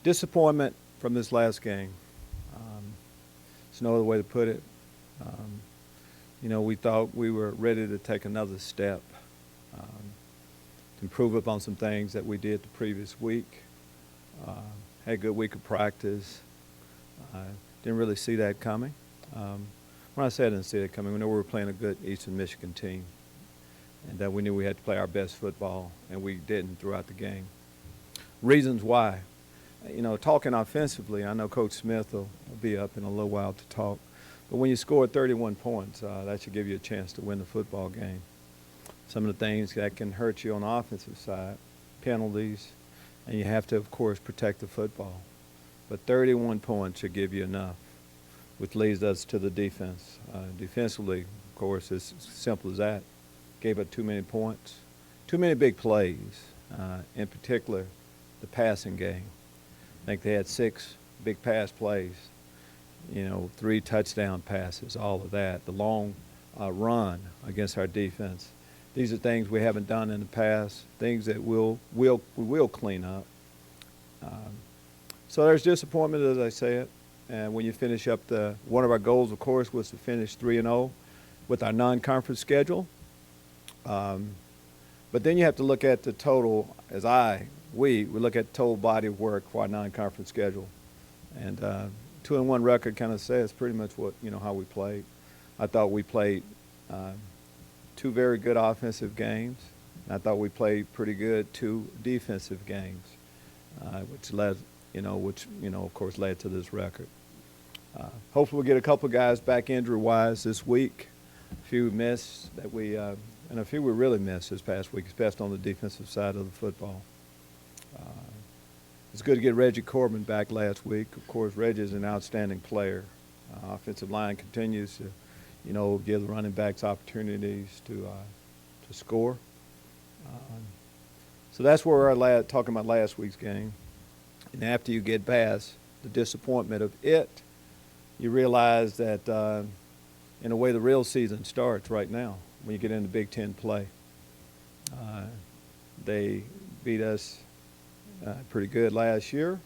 Disappointment from this last game. There's no other way to put it. We thought we were ready to take another step, to improve upon some things that we did the previous week. Had a good week of practice. Didn't really see that coming. When I say I didn't see it coming, we knew we were playing a good Eastern Michigan team, and that we knew we had to play our best football, and we didn't throughout the game. Reasons why. Talking offensively, I know Coach Smith will be up in a little while to talk, but when you score 31 points, that should give you a chance to win the football game. Some of the things that can hurt you on the offensive side, penalties, and you have to, of course, protect the football. But 31 points should give you enough, which leads us to the defense. Defensively, of course, it's as simple as that. Gave up too many points, too many big plays, in particular the passing game. I think they had 6 big pass plays, 3 touchdown passes, all of that. The long run against our defense. These are things we haven't done in the past, things that we will clean up. So there's disappointment, as I said. And when you finish up one of our goals, of course, was to finish 3-0 with our non-conference schedule. But then you have to look at the total, we look at the total body of work for our non-conference schedule. And 2-1 record kind of says pretty much how we played. I thought we played 2 very good offensive games. And I thought we played pretty good 2 defensive games, which led, of course, led to this record. Hopefully we'll get a couple guys back injury-wise this week. A few missed that and a few we really missed this past week, especially on the defensive side of the football. It's good to get Reggie Corbin back last week. Of course, Reggie is an outstanding player. Offensive line continues to, give the running backs opportunities to score. So that's where we're talking about last week's game. And after you get past the disappointment of it, you realize that, in a way, the real season starts right now when you get into Big Ten play. They beat us pretty good last year.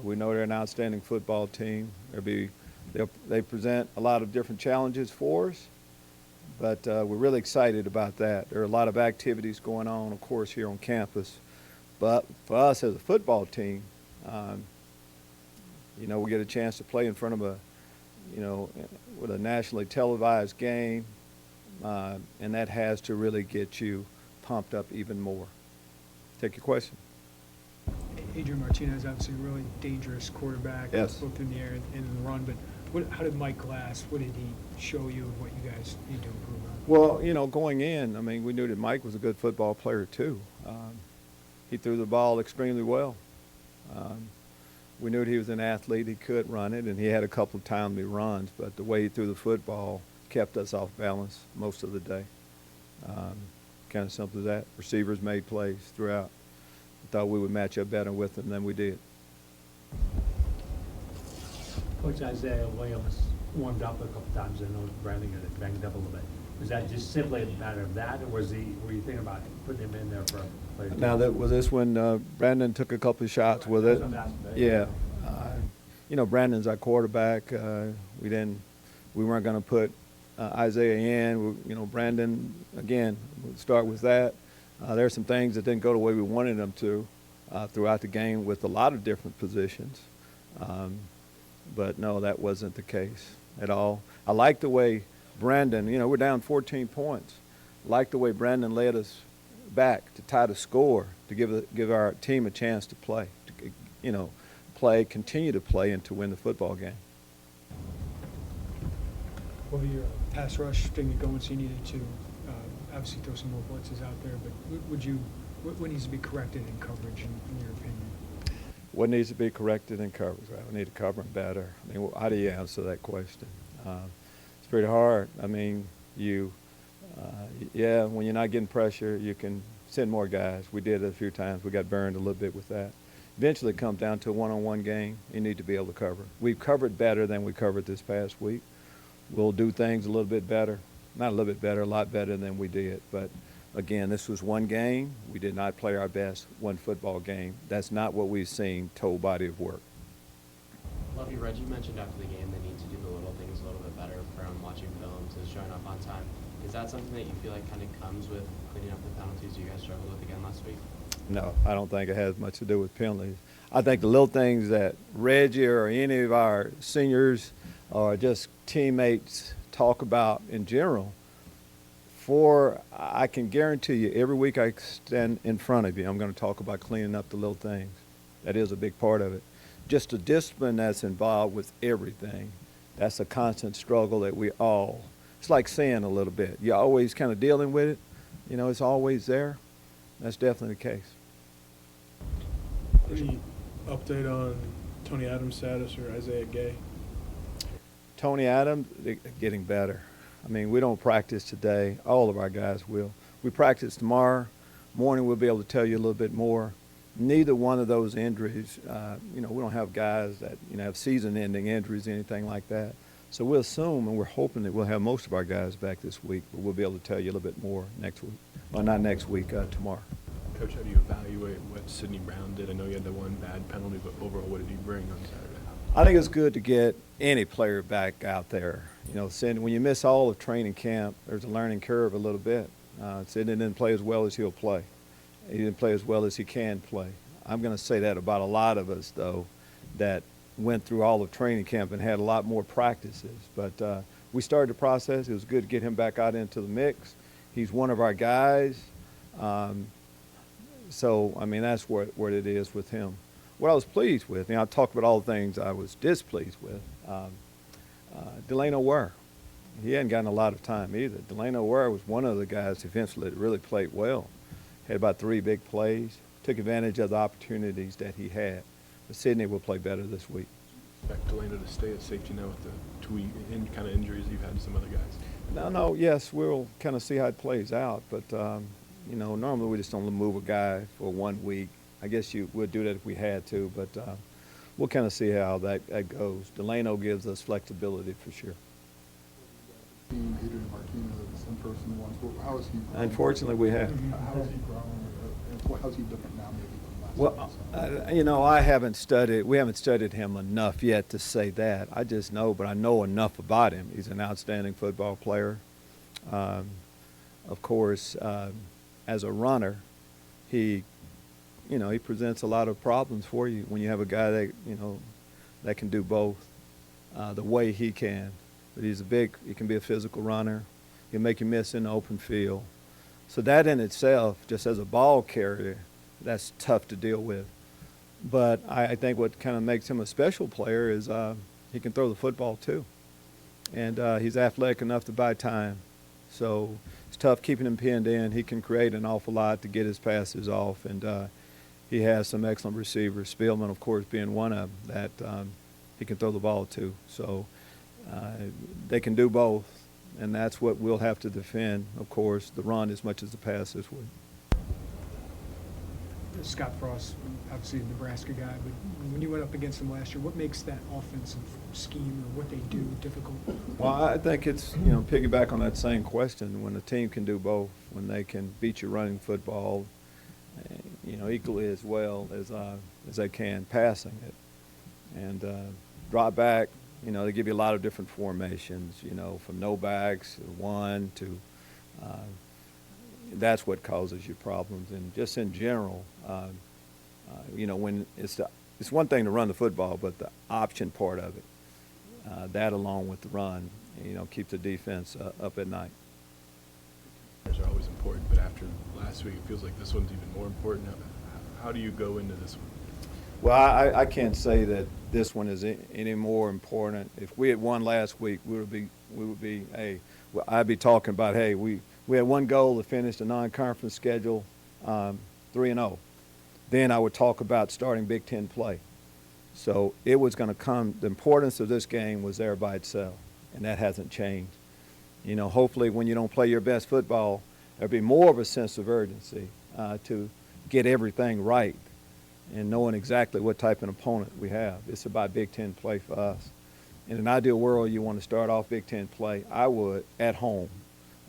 We know they're an outstanding football team. They present a lot of different challenges for us, but we're really excited about that. There are a lot of activities going on, of course, here on campus. But for us as a football team, we get a chance to play in front of with a nationally televised game, and that has to really get you pumped up even more. Take your question. Adrian Martinez, obviously a really dangerous quarterback, yes, both in the air and in the run. But how did Mike Glass, what did he show you of what you guys need to improve on? Well, going in, we knew that Mike was a good football player too. He threw the ball extremely well. We knew that he was an athlete. He could run it, and he had a couple of timely runs, but the way he threw the football kept us off balance most of the day. Kind of simple as that. Receivers made plays throughout. I thought we would match up better with them than we did. Coach, Isaiah Williams warmed up a couple times. I know Brandon got banged up a little bit. Was that just simply a matter of that, or were you thinking about putting him in there for a play? Now, was this when Brandon took a couple of shots with it? Yeah. Brandon's our quarterback. We weren't going to put Isaiah in. Brandon, again, we'll start with that. There are some things that didn't go the way we wanted them to throughout the game with a lot of different positions. But no, that wasn't the case at all. I like the way Brandon, we're down 14 points. I like the way Brandon led us back to tie the score, to give our team a chance to play, continue to play, and to win the football game. Well, your pass rush didn't get going, so you needed to obviously throw some more blitzes out there. But what needs to be corrected in coverage, in your opinion? What needs to be corrected in coverage? Well, we need to cover them better. How do you answer that question? It's pretty hard. When you're not getting pressure, you can send more guys. We did it a few times. We got burned a little bit with that. Eventually it comes down to a one-on-one game. You need to be able to cover. We've covered better than we covered this past week. We'll do things a little bit better. Not a little bit better, a lot better than we did. But Again, this was one game. We did not play our best one football game. That's not what we've seen total body of work. Lovie, Reggie mentioned after the game they need to do the little things a little bit better from watching film to showing up on time. Is that something that you feel like kind of comes with cleaning up the penalties you guys struggled with again last week? No, I don't think it has much to do with penalties. I think the little things that Reggie or any of our seniors or just teammates talk about in general, I can guarantee you every week I stand in front of you, I'm going to talk about cleaning up the little things. That is a big part of it. Just the discipline that's involved with everything, that's a constant struggle that we all, it's like saying a little bit. You're always kind of dealing with it. You know, it's always there. That's definitely the case. Any update on Tony Adams' status or Isaiah Gay? Tony Adams, they're getting better. I mean, we don't practice today. All of our guys will. We practice tomorrow morning. We'll be able to tell you a little bit more. Neither one of those injuries, we don't have guys that, have season-ending injuries, anything like that. So we'll assume, and we're hoping that we'll have most of our guys back this week, but we'll be able to tell you a little bit more next week. Well, not next week, tomorrow. Coach, how do you evaluate what Sidney Brown did? I know you had the one bad penalty, but overall, what did he bring on Saturday? I think it's good to get any player back out there. Sidney, when you miss all of training camp, there's a learning curve a little bit. Sidney didn't play as well as he'll play. He didn't play as well as he can play. I'm going to say that about a lot of us, though, that went through all of training camp and had a lot more practices. But we started the process. It was good to get him back out into the mix. He's one of our guys. So, I mean, that's what it is with him. What I was pleased with, I talked about all the things I was displeased with. Delano Ware, he hadn't gotten a lot of time either. Delano Ware was one of the guys defensively that really played well. Had about 3 big plays, took advantage of the opportunities that he had. But Sidney will play better this week. Expect Delano to stay at safety now with the 2 kind of injuries you've had to some other guys? No, yes, we'll kind of see how it plays out. But, normally we just don't move a guy for 1 week. I guess we'd do that if we had to, but we'll kind of see how that goes. Delano gives us flexibility for sure. Adrian Martinez in person once. How is he grown? Unfortunately, we have. How has he grown? How is he different now maybe from last Well, I haven't studied. We haven't studied him enough yet to say that. I just know, but I know enough about him. He's an outstanding football player. Of course, as a runner, he presents a lot of problems for you when you have a guy that that can do both the way he can. But he can be a physical runner. He'll make you miss in the open field. So that in itself, just as a ball carrier, that's tough to deal with. But I think what kind of makes him a special player is he can throw the football too. And he's athletic enough to buy time. So it's tough keeping him pinned in. He can create an awful lot to get his passes off. And he has some excellent receivers, Spielman, of course, being one of them, that he can throw the ball to. So they can do both, and that's what we'll have to defend, of course, the run as much as the pass this week. Scott Frost, obviously a Nebraska guy, but when you went up against him last year, what makes that offensive scheme or what they do difficult? Well, I think it's, piggyback on that same question, when a team can do both, when they can beat you running football, equally as well as they can passing it. And drop back, they give you a lot of different formations, from no backs to one to that's what causes you problems. And just in general, when it's one thing to run the football, but the option part of it, that along with the run, keeps the defense up at night. Are always important, but after last week, it feels like this one's even more important. How do you go into this one? Well, I can't say that this one is any more important. If we had won last week, I'd be talking about, hey, we had one goal to finish the non-conference schedule 3-0. Then I would talk about starting Big Ten play. So it was going to come. The importance of this game was there by itself, and that hasn't changed. Hopefully when you don't play your best football, there'll be more of a sense of urgency to get everything right and knowing exactly what type of opponent we have. It's about Big Ten play for us. In an ideal world, you want to start off Big Ten play. I would, at home,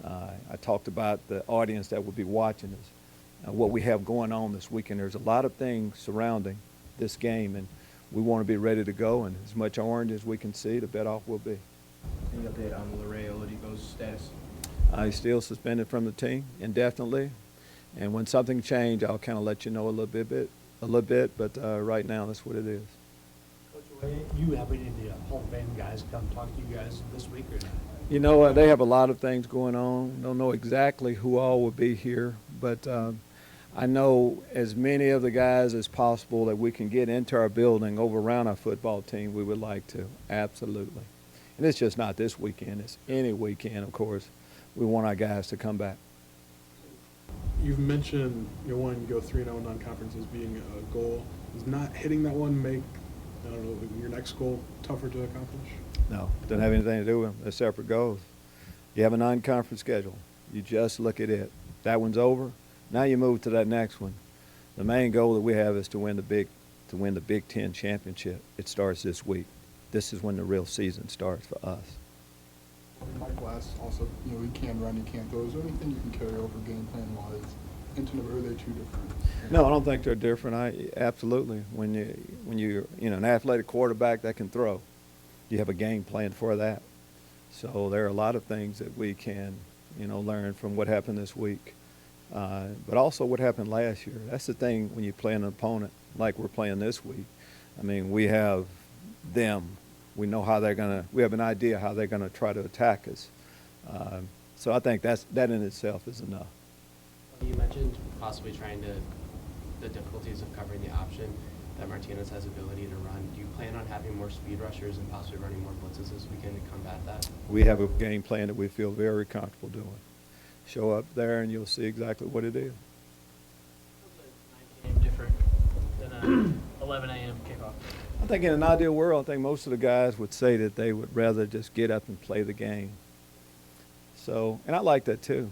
I talked about the audience that will be watching us, what we have going on this weekend. There's a lot of things surrounding this game, and we want to be ready to go, and as much orange as we can see, the better off we'll be. Any update on Larray Oladipo's status? He's still suspended from the team indefinitely, and when something changes, I'll kind of let you know a little bit, but right now that's what it is. Coach, you have any of the Hall of Fame guys come talk to you guys this week or not? You know, they have a lot of things going on. Don't know exactly who all will be here, but I know as many of the guys as possible that we can get into our building over around our football team, we would like to, absolutely. And it's just not this weekend, it's any weekend, of course. We want our guys to come back. You've mentioned wanting to go 3-0 non-conference as being a goal. Does not hitting that one make, I don't know, your next goal tougher to accomplish? No, doesn't have anything to do with them. They're separate goals. You have a non-conference schedule. You just look at it. That one's over. Now you move to that next one. The main goal that we have is to win the Big Ten championship. It starts this week. This is when the real season starts for us. Michael asked also, he can run, he can throw. Is there anything you can carry over game plan wise into Nebraska? Are they too different? No, I don't think they're different. Absolutely. When you're an athletic quarterback that can throw, you have a game plan for that. So there are a lot of things that we can, learn from what happened this week, but also what happened last year. That's the thing when you play an opponent like we're playing this week. I mean, we have them. We know how we have an idea how they're gonna try to attack us. So I think that in itself is enough. You mentioned possibly the difficulties of covering the option that Martinez has ability to run. Do you plan on having more speed rushers and possibly running more blitzes this weekend to combat that? We have a game plan that we feel very comfortable doing. Show up there and you'll see exactly what it is. Game different than a 11 a.m. kickoff. I think in an ideal world, I think most of the guys would say that they would rather just get up and play the game. So, and I like that too.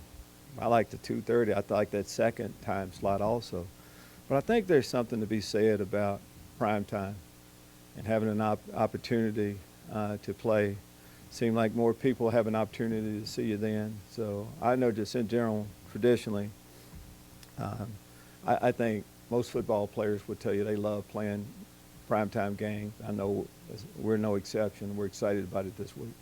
I like the 2:30. I like that second time slot also. But I think there's something to be said about prime time and having an opportunity to play. Seems like more people have an opportunity to see you then. So I know just in general, traditionally, I think most football players would tell you they love playing primetime games. I know we're no exception. We're excited about it this week.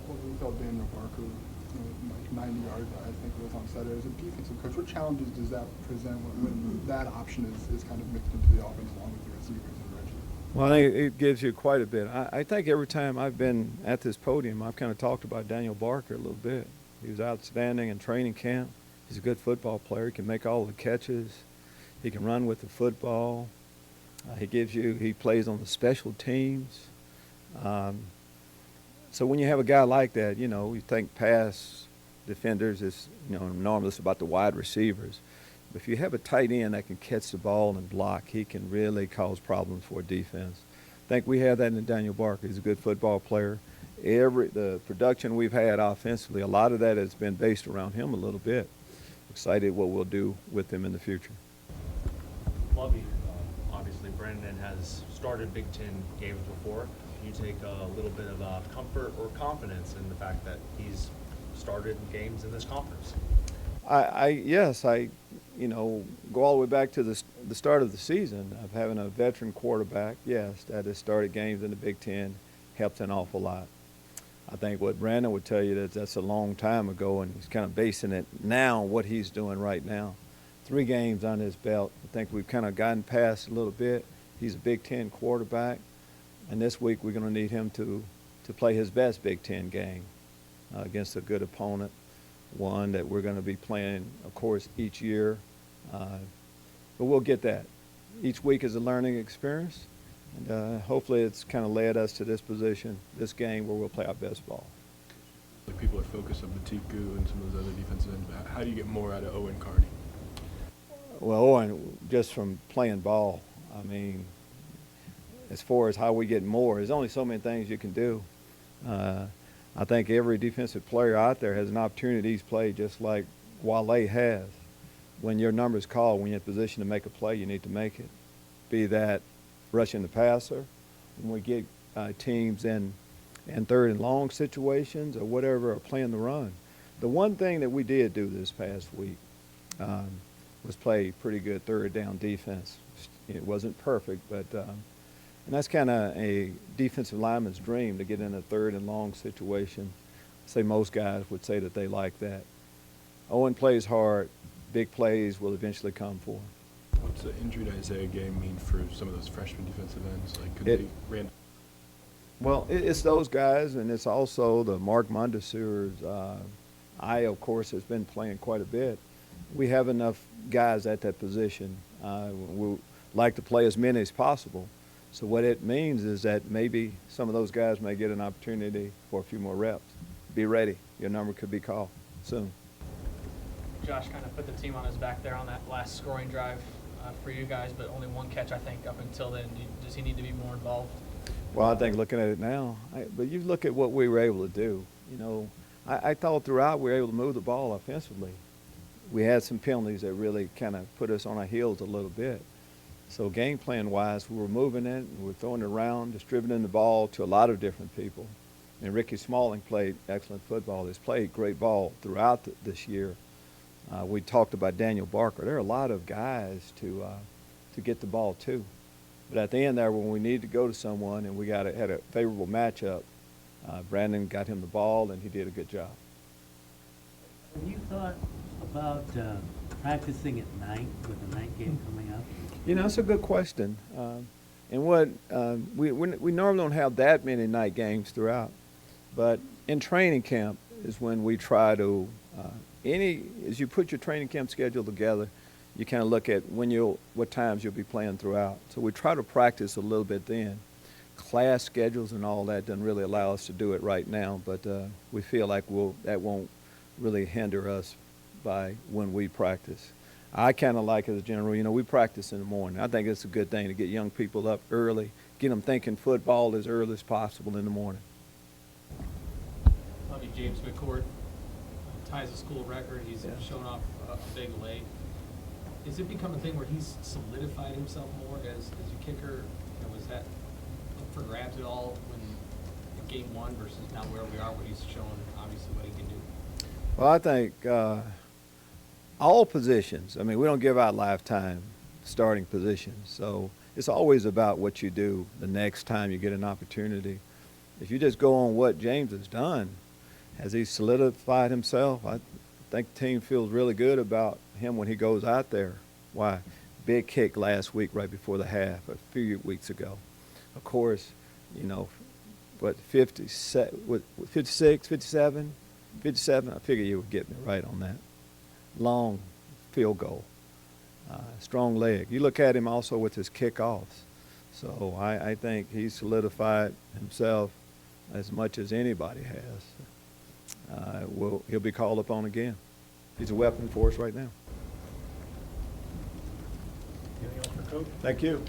Well, we felt Daniel Barker, like 90 yards, I think it was on Saturday. As a defensive coach, what challenges does that present when that option is kind of mixed into the offense along with the receivers and Reggie? Well, I think it gives you quite a bit. I think every time I've been at this podium, I've kind of talked about Daniel Barker a little bit. He was outstanding in training camp. He's a good football player. He can make all the catches. He can run with the football. He plays on the special teams. So when you have a guy like that, you think pass defenders is, normally it's about the wide receivers. But if you have a tight end that can catch the ball and block, he can really cause problems for a defense. I think we have that in Daniel Barker. He's a good football player. The production we've had offensively, a lot of that has been based around him a little bit. Excited what we'll do with him in the future. Lovie, obviously Brandon has started Big Ten games before. Can you take a little bit of comfort or confidence in the fact that he's started games in this conference? Yes, go all the way back to the start of the season of having a veteran quarterback. Yes, that has started games in the Big Ten helps an awful lot. I think what Brandon would tell you that's a long time ago, and he's kind of basing it now on what he's doing right now. 3 games on his belt. I think we've kind of gotten past a little bit. He's a Big Ten quarterback, and this week we're going to need him to play his best Big Ten game against a good opponent, one that we're going to be playing, of course, each year. But we'll get that. Each week is a learning experience, and hopefully it's kind of led us to this position, this game, where we'll play our best ball. Like people are focused on Matiku and some of those other defensive ends. But how do you get more out of Owen Carney? Well, Owen, just from playing ball, I mean, as far as how we get more, there's only so many things you can do. I think every defensive player out there has an opportunity to play just like Wale has. When your number's called, when you're in position to make a play, you need to make it. Be that rushing the passer, when we get teams in third and long situations or whatever, or playing the run. The one thing that we did do this past week was play pretty good third down defense. It wasn't perfect, but and that's kind of a defensive lineman's dream, to get in a third and long situation. I say most guys would say that they like that. Owen plays hard. Big plays will eventually come for him. What's the injury to Isaiah game mean for some of those freshman defensive ends? Like, could It- they ran? Well, it's those guys, and it's also the Mark Mondesir's. I, of course, has been playing quite a bit. We have enough guys at that position. We like to play as many as possible. So what it means is that maybe some of those guys may get an opportunity for a few more reps. Be ready. Your number could be called soon. Josh kind of put the team on his back there on that last scoring drive for you guys, but only one catch, I think, up until then. Does he need to be more involved? Well, I think looking at it now, but you look at what we were able to do. You know, I thought throughout we were able to move the ball offensively. We had some penalties that really kind of put us on our heels a little bit. So game plan wise, we were moving it, we were throwing it around, distributing the ball to a lot of different people. And Ricky Smalling played excellent football. He's played great ball throughout this year. We talked about Daniel Barker. There are a lot of guys to get the ball to. But at the end there, when we needed to go to someone and we had a favorable matchup, Brandon got him the ball and he did a good job. Have you thought about practicing at night with the night game coming up? You know, it's a good question. And what we normally don't have that many night games throughout, but in training camp is when we try to as you put your training camp schedule together, you kind of look at what times you'll be playing throughout. So we try to practice a little bit then. Class schedules and all that doesn't really allow us to do it right now, but we feel like that won't really hinder us by when we practice. I kind of like, as a general, you know, we practice in the morning. I think it's a good thing to get young people up early, get them thinking football as early as possible in the morning. Lovie James McCord ties a school record. He's shown off a big leg. Is it become a thing where he's solidified himself more as a kicker? You know, was that up for grabs at all when in game one versus now where we are, where he's shown obviously what he can do? Well, I think all positions, I mean, we don't give out lifetime starting positions. So it's always about what you do the next time you get an opportunity. If you just go on what James has done, has he solidified himself? I think the team feels really good about him when he goes out there. Why? Big kick last week right before the half, a few weeks ago. Of course, you know, what, 56, 57, I figure you would get me right on that. Long field goal, strong leg. You look at him also with his kickoffs. So I think he's solidified himself as much as anybody has. He'll be called upon again. He's a weapon for us right now. Anything else for Coach? Thank you.